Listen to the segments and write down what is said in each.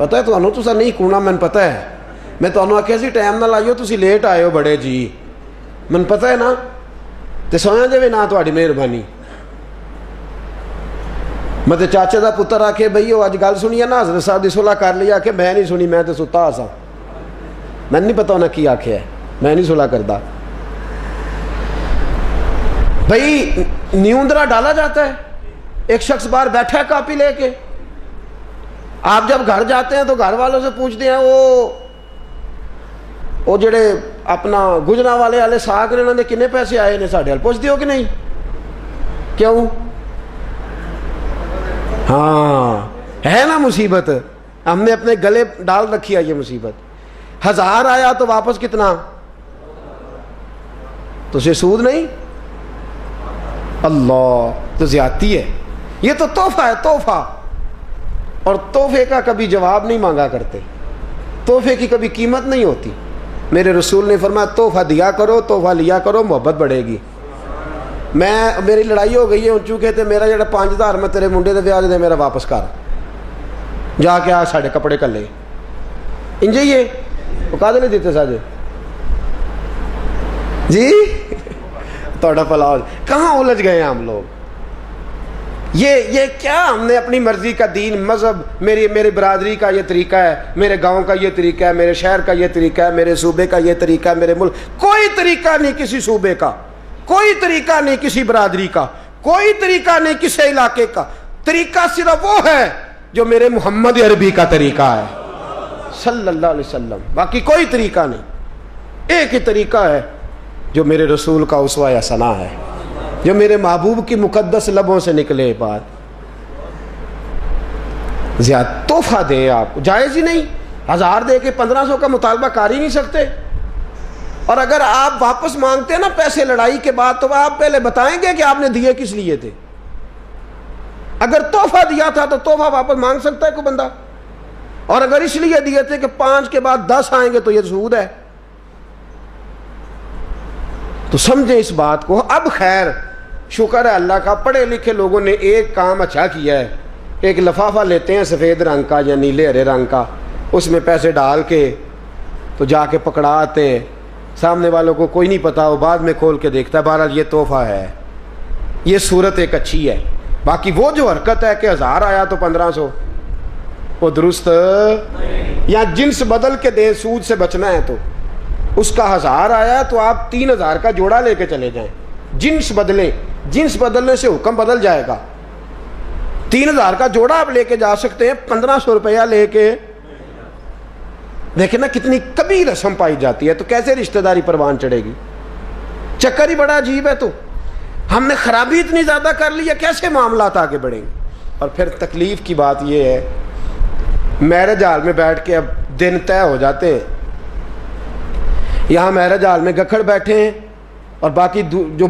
پتہ ہے تمہیں تسا نہیں کونا میں پتہ ہے میں تمہیں آخیا سی ٹائم نال آئیو تسی لیٹ آئے ہو بڑے جی من پتہ ہے نا تے سویا جائے نہ تہاڈی مہربانی مت چاچے دا پتر آکھے بھئی وہ اج گل سنی ہے نا حضرت صاحب دی صلح کر لی آکھے میں نہیں سنی میں تے ستا سا میں نہیں پتا انہیں کی آکھیا ہے میں نہیں صلح کردا بھئی نیوندرا ڈالا جاتا ہے ایک شخص باہر بیٹھا ہے کاپی لے کے آپ جب گھر جاتے ہیں تو گھر والوں سے پوچھتے ہیں وہ جڑے اپنا گجرا والے ساگ نے انہوں نے کنے پیسے آئے نے ساڈے پوچھ دیو کہ نہیں کیوں ہاں ہے نا مصیبت ہم نے اپنے گلے ڈال رکھی ہے یہ مصیبت 1000 آیا تو واپس کتنا تو اسے سود نہیں اللہ تو زیادتی ہے یہ تو تحفہ ہے تحفہ اور تحفے کا کبھی جواب نہیں مانگا کرتے تحفے کی کبھی قیمت نہیں ہوتی میرے رسول نے فرمایا تحفہ دیا کرو تحفہ لیا کرو محبت بڑھے گی میری لڑائی ہو گئی ہے چونکہ تے میرا جڑا 5000 میں تیرے منڈے دے بیاج دے میرا واپس کر جا کے آ ساڑھے کپڑے کر لے انجے یہ وہ کہا نہیں دیتے ساجے جی توڑا پلاؤ کہاں الجھ گئے ہیں ہم لوگ یہ کیا ہم نے اپنی مرضی کا دین مذہب میری برادری کا یہ طریقہ ہے میرے گاؤں کا یہ طریقہ ہے میرے شہر کا یہ طریقہ ہے میرے صوبے کا یہ طریقہ ہے میرے ملک کوئی طریقہ نہیں کسی صوبے کا کوئی طریقہ نہیں کسی برادری کا کوئی طریقہ نہیں کسی علاقے کا طریقہ صرف وہ ہے جو میرے محمد عربی کا طریقہ ہے صلی اللہ علیہ وسلم باقی کوئی طریقہ نہیں ایک ہی طریقہ ہے جو میرے رسول کا اسوہ حسنہ ہے جو میرے محبوب کی مقدس لبوں سے نکلے بات زیادہ تحفہ دیں آپ جائز ہی نہیں 1000 دے کے 1500 کا مطالبہ کر ہی نہیں سکتے اور اگر آپ واپس مانگتے ہیں نا پیسے لڑائی کے بعد تو آپ پہلے بتائیں گے کہ آپ نے دیے کس لیے تھے اگر تحفہ دیا تھا تو تحفہ واپس مانگ سکتا ہے کوئی بندہ اور اگر اس لیے دیے تھے کہ 5 کے بعد 10 آئیں گے تو یہ سود ہے تو سمجھیں اس بات کو اب خیر شکر ہے اللہ کا پڑھے لکھے لوگوں نے ایک کام اچھا کیا ہے ایک لفافہ لیتے ہیں سفید رنگ کا یا نیلے ہرے رنگ کا اس میں پیسے ڈال کے تو جا کے پکڑا آتے ہیں سامنے والوں کو کوئی نہیں پتا وہ بعد میں کھول کے دیکھتا ہے بہرحال یہ تحفہ ہے یہ صورت ایک اچھی ہے باقی وہ جو حرکت ہے کہ 1000 آیا تو 1500 وہ درست یا جنس بدل کے دیں سود سے بچنا ہے تو اس کا 1000 آیا تو آپ 3000 کا جوڑا لے کے چلے جائیں جنس بدلیں جنس بدلنے سے حکم بدل جائے گا 3000 کا جوڑا آپ لے کے جا سکتے ہیں 1500 روپیہ لے کے دیکھیں نا کتنی کبھی رسم پائی جاتی ہے تو کیسے رشتہ داری پروان چڑھے گی چکر ہی بڑا عجیب ہے تو ہم نے خرابی اتنی زیادہ کر لی ہے کیسے معاملات آگے بڑھیں گے اور پھر تکلیف کی بات یہ ہے میرج ہال میں بیٹھ کے اب دن طے ہو جاتے ہیں یہاں میرج ہال میں گکھڑ بیٹھے ہیں اور باقی جو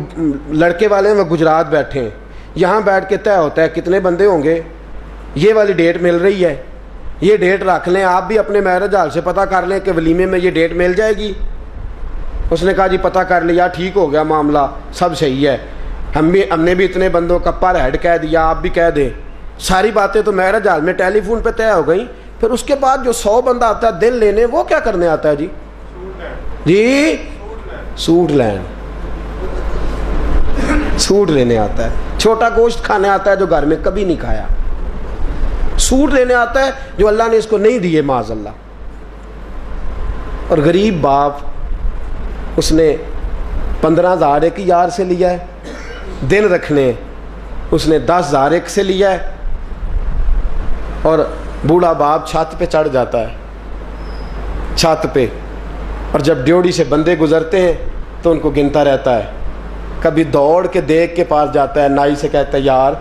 لڑکے والے ہیں وہ گجرات بیٹھے ہیں یہاں بیٹھ کے طے ہوتا ہے کتنے بندے ہوں گے یہ والی ڈیٹ مل رہی ہے یہ ڈیٹ رکھ لیں آپ بھی اپنے میرج ہال سے پتہ کر لیں کہ ولیمے میں یہ ڈیٹ مل جائے گی اس نے کہا جی پتہ کر لیا ٹھیک ہو گیا معاملہ سب صحیح ہے ہم نے بھی اتنے بندوں کا پر ہیڈ کہہ دیا آپ بھی کہہ دیں ساری باتیں تو میرج ہال میں ٹیلی فون پہ طے ہو گئیں پھر اس کے بعد جو 100 بندہ آتا ہے دل لینے وہ کیا کرنے آتا ہے جی سوٹ لینے آتا ہے چھوٹا گوشت کھانے آتا ہے جو گھر میں کبھی نہیں کھایا سوٹ لینے آتا ہے جو اللہ نے اس کو نہیں دیے معاذ اللہ اور غریب باپ اس نے 15,000 ایک یار سے لیا ہے دن رکھنے اس نے 10,000 ایک سے لیا ہے اور بوڑھا باپ چھت پہ چڑھ جاتا ہے چھت پہ اور جب ڈیوڑی سے بندے گزرتے ہیں تو ان کو گنتا رہتا ہے کبھی دوڑ کے دیکھ کے پاس جاتا ہے نائی سے کہتا ہے یار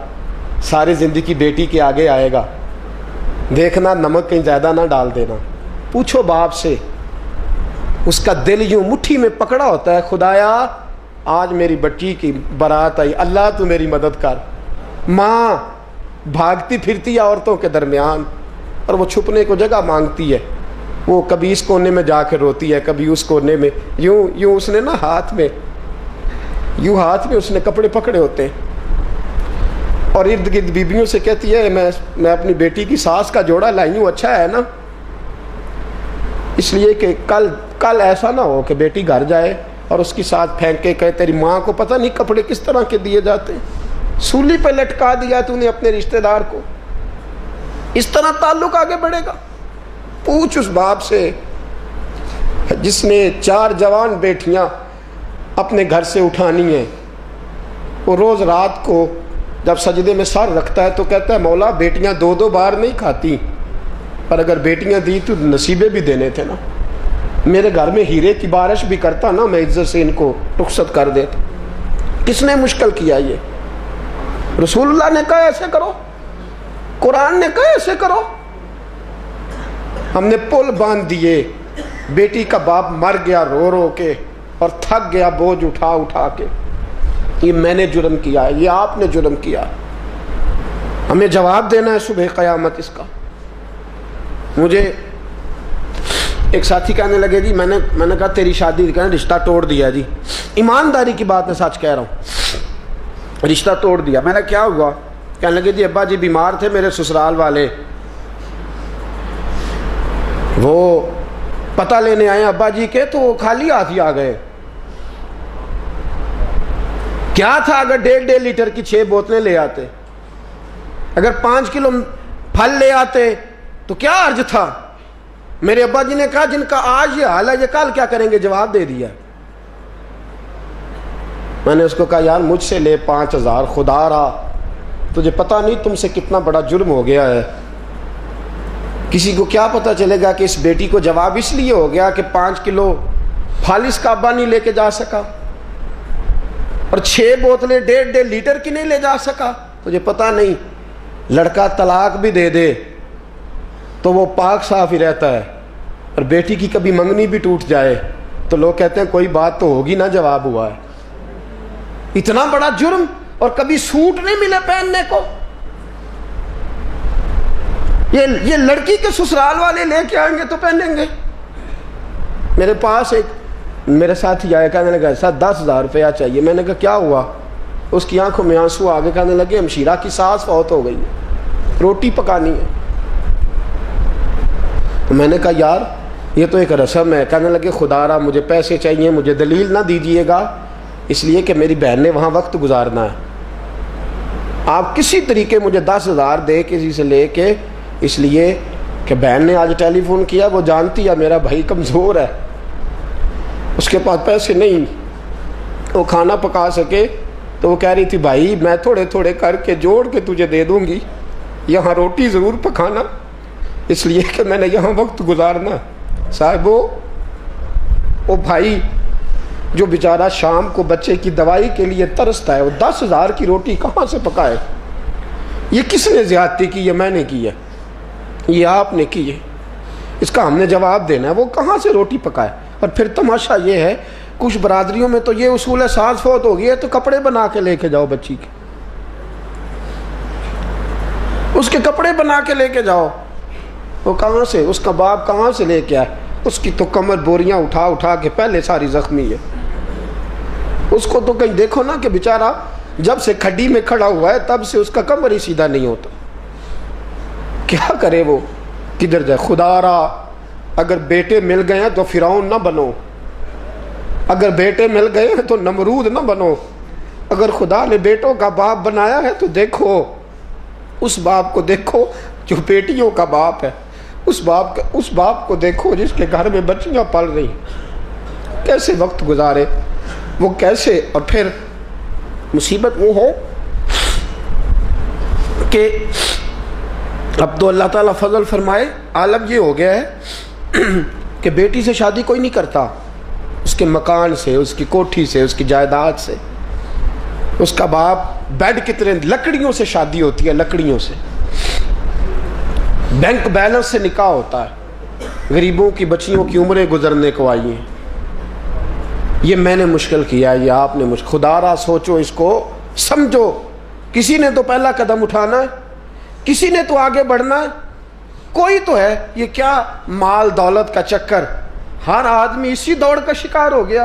ساری زندگی بیٹی کے آگے آئے گا دیکھنا نمک کہیں زیادہ نہ ڈال دینا پوچھو باپ سے اس کا دل یوں مٹھی میں پکڑا ہوتا ہے خدایا آج میری بچی کی بارات آئی اللہ تو میری مدد کر ماں بھاگتی پھرتی ہے عورتوں کے درمیان اور وہ چھپنے کو جگہ مانگتی ہے وہ کبھی اس کونے میں جا کے روتی ہے کبھی اس کونے میں یوں اس نے نا ہاتھ میں اس نے کپڑے پکڑے ہوتے ہیں اور ارد گرد بیبیوں سے کہتی ہے میں اپنی بیٹی کی ساس کا جوڑا لائی ہوں اچھا ہے نا اس لیے کہ کل ایسا نہ ہو کہ بیٹی گھر جائے اور اس کے ساتھ پھینک کے کہے تیری ماں کو پتہ نہیں کپڑے کس طرح کے دیے جاتے ہیں، سولی پہ لٹکا دیا تو نے اپنے رشتہ دار کو. اس طرح تعلق آگے بڑھے گا. پوچھ اس باپ سے جس نے 4 جوان بیٹیاں اپنے گھر سے اٹھانی ہیں. وہ روز رات کو جب سجدے میں سر رکھتا ہے تو کہتا ہے مولا بیٹیاں 2 بار نہیں کھاتی، پر اگر بیٹیاں دی تو نصیبے بھی دینے تھے نا. میرے گھر میں ہیرے کی بارش بھی کرتا نا، میں عزت سے ان کو رخصت کر دیتا. کس نے مشکل کیا؟ یہ رسول اللہ نے کہا ایسے کرو، قرآن نے کہا ایسے کرو. ہم نے پل باندھ دیے. بیٹی کا باپ مر گیا رو رو کے اور تھک گیا بوجھ اٹھا اٹھا کے. یہ میں نے جرم کیا ہے، یہ آپ نے جرم کیا. ہمیں جواب دینا ہے صبح قیامت اس کا. مجھے ایک ساتھی کہنے لگے جی میں نے کہا تیری شادی کا رشتہ توڑ دیا. جی ایمانداری کی بات میں سچ کہہ رہا ہوں، رشتہ توڑ دیا. میں نے کیا ہوا؟ کہنے لگے جی ابا جی بیمار تھے میرے سسرال والے، وہ پتہ لینے آئے ابا جی کے تو وہ خالی ہاتھ ہی آ گئے. کیا تھا اگر 1.5 لیٹر کی 6 بوتلیں لے آتے، اگر 5 کلو پھل لے آتے تو کیا عرض تھا. میرے ابا جی نے کہا جن کا آج یہ حال ہے یہ کل کیا کریں گے؟ جواب دے دیا. میں نے اس کو کہا یار مجھ سے لے 5000، خدا رہا تجھے پتہ نہیں تم سے کتنا بڑا جرم ہو گیا ہے. کسی کو کیا پتہ چلے گا کہ اس بیٹی کو جواب اس لیے ہو گیا کہ 5 کلو پھل اس کا ابا نہیں لے کے جا سکا اور 6 بوتلیں 1.5 لیٹر کی نہیں لے جا سکا. تجھے پتہ نہیں لڑکا طلاق بھی دے دے تو وہ پاک صاف ہی رہتا ہے، اور بیٹی کی کبھی منگنی بھی ٹوٹ جائے تو لوگ کہتے ہیں کوئی بات تو ہوگی نا، جواب ہوا ہے. اتنا بڑا جرم، اور کبھی سوٹ نہیں ملے پہننے کو. یہ لڑکی کے سسرال والے لے کے آئیں گے تو پہنیں گے. میرے پاس ایک میرے ساتھی آیا، کہنے لگا ایسا 10,000 روپیہ چاہیے. میں نے کہا کیا ہوا؟ اس کی آنکھوں میں آنسو آگے. کہنے لگے ہمشیرہ کی ساس فوت ہو گئی ہے، روٹی پکانی ہے. میں نے کہا یار یہ تو ایک رسم ہے. کہنے لگے خدا را مجھے پیسے چاہیے، مجھے دلیل نہ دیجیے گا، اس لیے کہ میری بہن نے وہاں وقت گزارنا ہے. آپ کسی طریقے مجھے 10,000 دے کسی سے لے کے، اس لیے کہ بہن نے آج ٹیلی فون کیا، وہ جانتی ہے میرا بھائی کمزور ہے، اس کے پاس پیسے نہیں وہ کھانا پکا سکے. تو وہ کہہ رہی تھی بھائی میں تھوڑے تھوڑے کر کے جوڑ کے تجھے دے دوں گی، یہاں روٹی ضرور پکانا، اس لیے کہ میں نے یہاں وقت گزارنا. صاحبو وہ بھائی جو بیچارہ شام کو بچے کی دوائی کے لیے ترستا ہے، وہ 10,000 کی روٹی کہاں سے پکائے؟ یہ کس نے زیادتی کی؟ یہ میں نے کی ہے، یہ آپ نے کی ہے. اس کا ہم نے جواب دینا ہے. وہ کہاں سے روٹی پکائے؟ اور پھر تماشا یہ ہے کچھ برادریوں میں تو یہ اصول ہے ساس فوت ہو گئی ہے تو کپڑے بنا کے لے کے جاؤ بچی کے، اس کے کپڑے بنا کے لے کے جاؤ. وہ کہاں سے؟ اس کا باپ کہاں سے لے کے آئے؟ اس کی تو کمر بوریاں اٹھا اٹھا کے پہلے ساری زخمی ہے. اس کو تو کہیں دیکھو نا کہ بیچارہ جب سے کھڈی میں کھڑا ہوا ہے تب سے اس کا کمر ہی سیدھا نہیں ہوتا. کیا کرے وہ؟ کدھر جائے؟ خدا را اگر بیٹے مل گئے ہیں تو فرعون نہ بنو، اگر بیٹے مل گئے ہیں تو نمرود نہ بنو. اگر خدا نے بیٹوں کا باپ بنایا ہے تو دیکھو اس باپ کو، دیکھو جو بیٹیوں کا باپ ہے، اس باپ کو دیکھو جس کے گھر میں بچیاں پل رہی، کیسے وقت گزارے وہ، کیسے. اور پھر مصیبت وہ ہے کہ اب تو اللہ تعالیٰ فضل فرمائے عالم یہ ہو گیا ہے کہ بیٹی سے شادی کوئی نہیں کرتا، اس کے مکان سے، اس کی کوٹھی سے، اس کی جائیداد سے. اس کا باپ بیڈ کتنے لکڑیوں سے شادی ہوتی ہے، لکڑیوں سے. بینک بیلنس سے نکاح ہوتا ہے. غریبوں کی بچیوں کی عمریں گزرنے کو آئی ہیں. یہ میں نے مشکل کیا ہے، یہ آپ نے مشکل. خدا را سوچو، اس کو سمجھو. کسی نے تو پہلا قدم اٹھانا ہے، کسی نے تو آگے بڑھنا ہے، کوئی تو ہے. یہ کیا مال دولت کا چکر، ہر آدمی اسی دوڑ کا شکار ہو گیا.